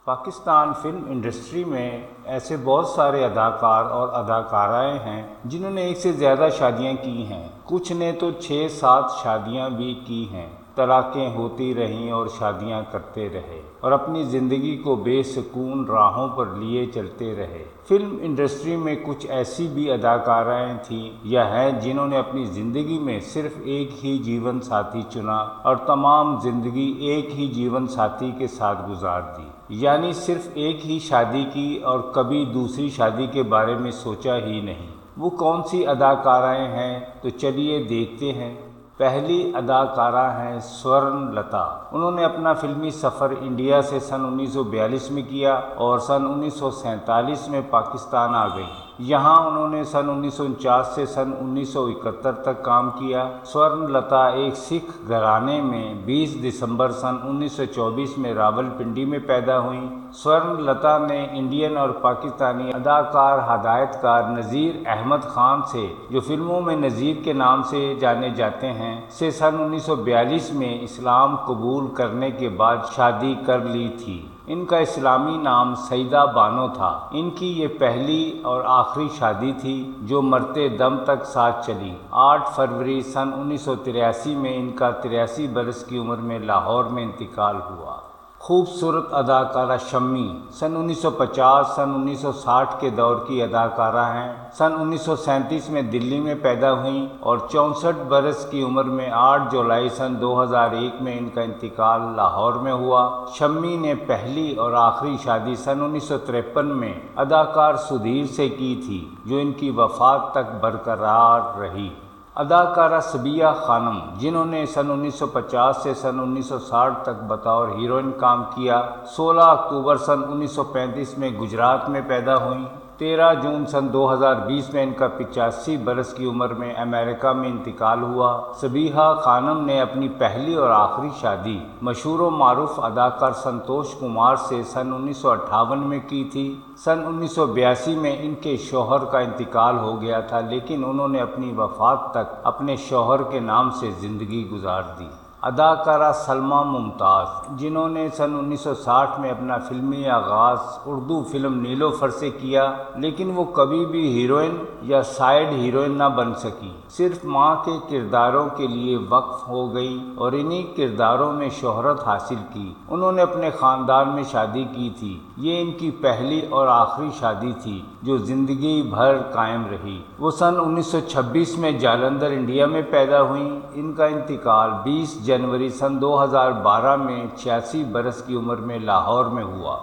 Pakistan film industry میں ایسے بہت سارے اداکار اور اداکارائیں ہیں جنہوں نے ایک سے زیادہ شادیاں کی ہیں۔ کچھ نے تو 6-7 شادیاں بھی کی ہیں۔ طلاقیں ہوتی رہیں اور شادیاں کرتے رہے اور اپنی زندگی کو بے سکون راہوں پر لیے چلتے رہے۔ فلم انڈسٹری میں کچھ ایسی بھی اداکارائیں تھیں یا ہیں جنہوں نے اپنی زندگی میں صرف ایک ہی جیون ساتھی چنا اور تمام زندگی ایک ہی جیون ساتھی کے ساتھ گزار دی، یعنی صرف ایک ہی شادی کی اور کبھی دوسری شادی کے بارے میں سوچا ہی نہیں۔ وہ کون سی اداکارائیں ہیں تو چلیے دیکھتے ہیں۔ پہلی اداکارہ ہیں سورن لتا۔ انہوں نے اپنا فلمی سفر انڈیا سے سن 1942 میں کیا اور سن 1947 میں پاکستان آ گئیں۔ یہاں انہوں نے سن 1949 سے سن 1971 تک کام کیا۔ سورن لتا ایک سکھ گھرانے میں 20 دسمبر سن 1924 میں راولپنڈی میں پیدا ہوئیں۔ سورن لتا نے انڈین اور پاکستانی اداکار ہدایت کار نذیر احمد خان سے، جو فلموں میں نذیر کے نام سے جانے جاتے ہیں، سے سن 1942 میں اسلام قبول کرنے کے بعد شادی کر لی تھی۔ ان کا اسلامی نام سیدہ بانو تھا۔ ان کی یہ پہلی اور آخری شادی تھی جو مرتے دم تک ساتھ چلی۔ 8 فروری سن 1983 میں ان کا 83 برس کی عمر میں لاہور میں انتقال ہوا۔ خوبصورت اداکارہ شمی سن 1950 سن 1960 کے دور کی اداکارہ ہیں۔ سن 1937 میں دلی میں پیدا ہوئیں اور 64 برس کی عمر میں 8 جولائی سن 2001 میں ان کا انتقال لاہور میں ہوا۔ شمی نے پہلی اور آخری شادی سن 1953 میں اداکار سدھیر سے کی تھی، جو ان کی وفات تک برقرار رہی۔ اداکارہ صبیہ خانم، جنہوں نے سن 1950 سے سن 1960 تک بطور ہیروئن کام کیا، 16 اکتوبر سن 1935 میں گجرات میں پیدا ہوئیں۔ 13 جون سن 2020 میں ان کا 85 برس کی عمر میں امریکہ میں انتقال ہوا۔ صبیحہ خانم نے اپنی پہلی اور آخری شادی مشہور و معروف اداکار سنتوش کمار سے سن 1958 میں کی تھی۔ سن 1982 میں ان کے شوہر کا انتقال ہو گیا تھا، لیکن انہوں نے اپنی وفات تک اپنے شوہر کے نام سے زندگی گزار دی۔ اداکارہ سلمیٰ ممتاز، جنہوں نے سن 1960 میں اپنا فلمی آغاز اردو فلم نیلوفر سے کیا، لیکن وہ کبھی بھی ہیروئن یا سائیڈ ہیروئن نہ بن سکی، صرف ماں کے کرداروں کے لیے وقف ہو گئی اور انہی کرداروں میں شہرت حاصل کی۔ انہوں نے اپنے خاندان میں شادی کی تھی۔ یہ ان کی پہلی اور آخری شادی تھی جو زندگی بھر قائم رہی۔ وہ سن 1926 میں جالندھر انڈیا میں پیدا ہوئیں۔ ان کا انتقال 20 جنوری سن 2012 میں 86 برس کی عمر میں لاہور میں ہوا۔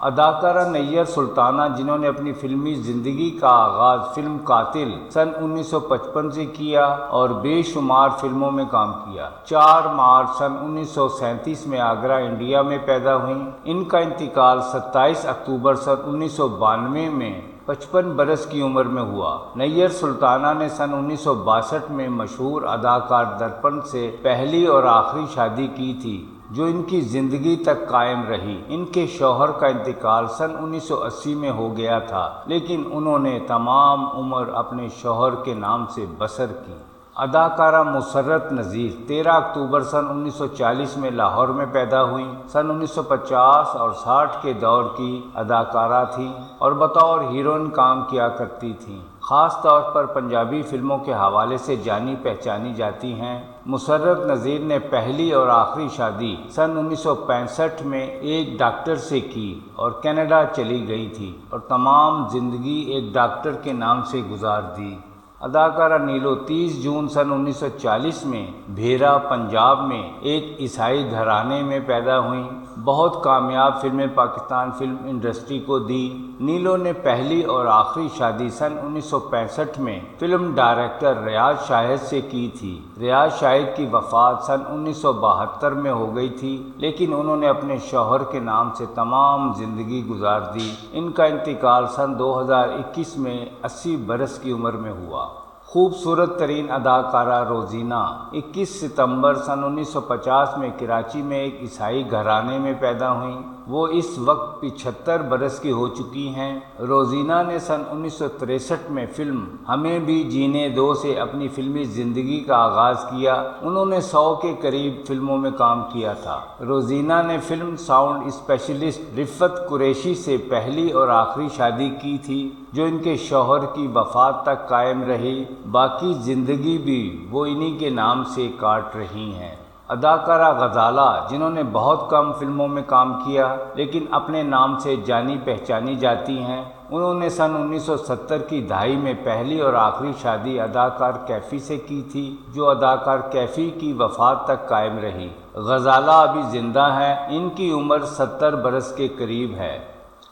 اداکارہ نیّر سلطانہ، جنہوں نے اپنی فلمی زندگی کا آغاز فلم قاتل سن 1955 سے کیا اور بے شمار فلموں میں کام کیا، 4 مارچ سن 1937 میں آگرہ انڈیا میں پیدا ہوئیں۔ ان کا انتقال 27 اکتوبر سن 1992 میں 55 برس کی عمر میں ہوا۔ نیّر سلطانہ نے سن 1962 میں مشہور اداکار درپن سے پہلی اور آخری شادی کی تھی، جو ان کی زندگی تک قائم رہی۔ ان کے شوہر کا انتقال سن 1980 میں ہو گیا تھا، لیکن انہوں نے تمام عمر اپنے شوہر کے نام سے بسر کی۔ اداکارہ مسرت نذیر 13 اکتوبر سن 1940 میں لاہور میں پیدا ہوئیں۔ سن 1950 اور 60 کے دور کی اداکارہ تھیں اور بطور ہیروئن کام کیا کرتی تھیں۔ خاص طور پر پنجابی فلموں کے حوالے سے جانی پہچانی جاتی ہیں۔ مسرت نذیر نے پہلی اور آخری شادی سن 1965 میں ایک ڈاکٹر سے کی اور کینیڈا چلی گئی تھی اور تمام زندگی ایک ڈاکٹر کے نام سے گزار دی۔ اداکارہ نیلو 30 جون سن 1940 میں بھیرا پنجاب میں ایک عیسائی گھرانے میں پیدا ہوئیں۔ بہت کامیاب فلمیں پاکستان فلم انڈسٹری کو دی۔ نیلو نے پہلی اور آخری شادی سن 1965 میں فلم ڈائریکٹر ریاض شاہد سے کی تھی۔ ریاض شاہد کی وفات سن 1972 میں ہو گئی تھی، لیکن انہوں نے اپنے شوہر کے نام سے تمام زندگی گزار دی۔ ان کا انتقال سن 2021 میں 80 برس کی عمر میں ہوا۔ خوبصورت ترین اداکارہ روزینہ 21 ستمبر سن 1950 میں کراچی میں ایک عیسائی گھرانے میں پیدا ہوئیں۔ وہ اس وقت 75 برس کی ہو چکی ہیں۔ روزینہ نے سن 1963 میں فلم ہمیں بھی جینے دو سے اپنی فلمی زندگی کا آغاز کیا۔ انہوں نے 100 کے قریب فلموں میں کام کیا تھا۔ روزینہ نے فلم ساؤنڈ اسپیشلسٹ رفت قریشی سے پہلی اور آخری شادی کی تھی، جو ان کے شوہر کی وفات تک قائم رہی۔ باقی زندگی بھی وہ انہی کے نام سے کاٹ رہی ہیں۔ اداکارہ غزالہ، جنہوں نے بہت کم فلموں میں کام کیا لیکن اپنے نام سے جانی پہچانی جاتی ہیں، انہوں نے سن 1970 کی دہائی میں پہلی اور آخری شادی اداکار کیفی سے کی تھی، جو اداکار کیفی کی وفات تک قائم رہی۔ غزالہ ابھی زندہ ہیں، ان کی عمر 70 برس کے قریب ہے۔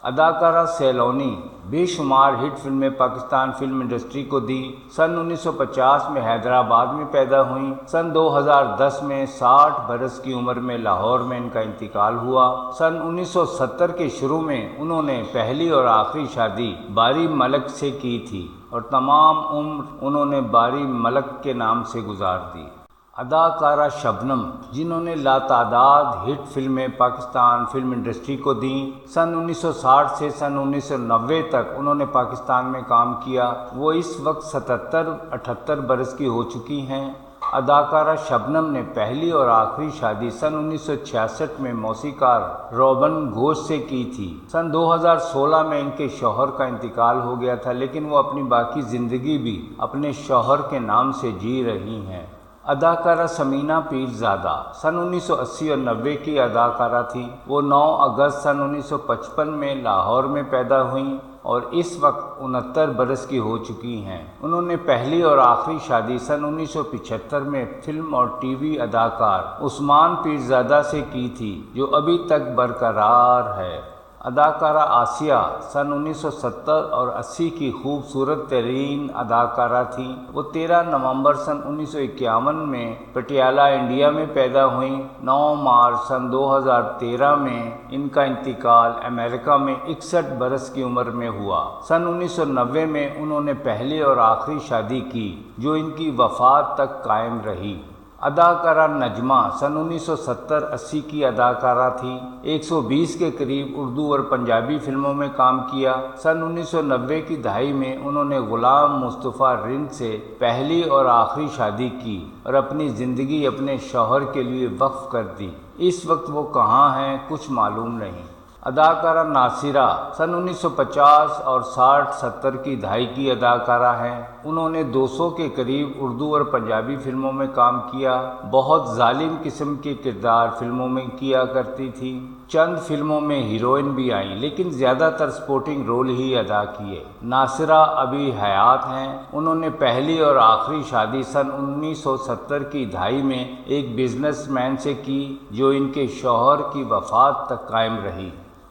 اداکارہ سیلونی بے شمار ہٹ فلمیں پاکستان فلم انڈسٹری کو دی۔ سن 1950 میں حیدرآباد میں پیدا ہوئیں۔ سن 2010 میں 60 برس کی عمر میں لاہور میں ان کا انتقال ہوا۔ سن 1970 کے شروع میں انہوں نے پہلی اور آخری شادی باری ملک سے کی تھی اور تمام عمر انہوں نے باری ملک کے نام سے گزار دی۔ اداکارہ شبنم، جنہوں نے لاتعداد ہٹ فلمیں پاکستان فلم انڈسٹری کو دیں۔ سن 1960 سے سن 1990 تک انہوں نے پاکستان میں کام کیا۔ وہ اس وقت 77-78 برس کی ہو چکی ہیں۔ اداکارہ شبنم نے پہلی اور آخری شادی سن 1966 میں موسیقار روبن گھوش سے کی تھی۔ سن 2016 میں ان کے شوہر کا انتقال ہو گیا تھا، لیکن وہ اپنی باقی زندگی بھی اپنے شوہر کے نام سے جی رہی ہیں۔ اداکارہ ثمینہ پیرزادہ سن 1980 اور 90 کی اداکارہ تھیں۔ وہ 9 اگست سن 1955 میں لاہور میں پیدا ہوئیں اور اس وقت 69 برس کی ہو چکی ہیں۔ انہوں نے پہلی اور آخری شادی سن 1975 میں فلم اور ٹی وی اداکار عثمان پیرزادہ سے کی تھی، جو ابھی تک برقرار ہے۔ اداکارہ آسیہ سن 1970 اور 80 کی خوبصورت ترین اداکارہ تھیں۔ وہ 13 نومبر سن 1951 میں پٹیالہ انڈیا میں پیدا ہوئیں۔ 9 مارچ سن 2013 میں ان کا انتقال امریکہ میں 61 برس کی عمر میں ہوا۔ سن 1990 میں انہوں نے پہلی اور آخری شادی کی، جو ان کی وفات تک قائم رہی۔ اداکارہ نجمہ سن 1970-80 کی اداکارہ تھیں۔ 120 کے قریب اردو اور پنجابی فلموں میں کام کیا۔ سن 1990 کی دہائی میں انہوں نے غلام مصطفیٰ رند سے پہلی اور آخری شادی کی اور اپنی زندگی اپنے شوہر کے لیے وقف کر دی۔ اس وقت وہ کہاں ہیں کچھ معلوم نہیں۔ اداکارہ ناصرہ سن 1950 اور 60-70 کی دہائی کی اداکارہ ہیں۔ انہوں نے 200 کے قریب اردو اور پنجابی فلموں میں کام کیا۔ بہت ظالم قسم کے کردار فلموں میں کیا کرتی تھی۔ چند فلموں میں ہیروئن بھی آئیں، لیکن زیادہ تر سپورٹنگ رول ہی ادا کیے۔ ناصرہ ابھی حیات ہیں۔ انہوں نے پہلی اور آخری شادی سن 1970 کی دہائی میں ایک بزنس مین سے کی، جو ان کے شوہر کی وفات تک قائم رہی۔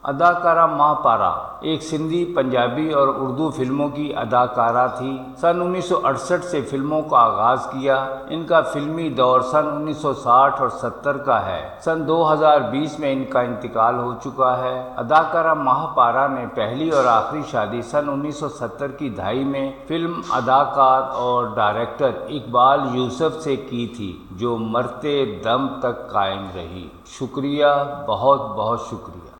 اداکارہ ماہ پارہ ایک سندھی، پنجابی اور اردو فلموں کی اداکارہ تھی۔ سن 1968 سے فلموں کا آغاز کیا۔ ان کا فلمی دور سن 1960 اور 70 کا ہے۔ سن 2020 میں ان کا انتقال ہو چکا ہے۔ اداکارہ ماہ پارہ نے پہلی اور آخری شادی سن 1970 کی دہائی میں فلم اداکار اور ڈائریکٹر اقبال یوسف سے کی تھی، جو مرتے دم تک قائم رہی۔ شکریہ، بہت بہت شکریہ۔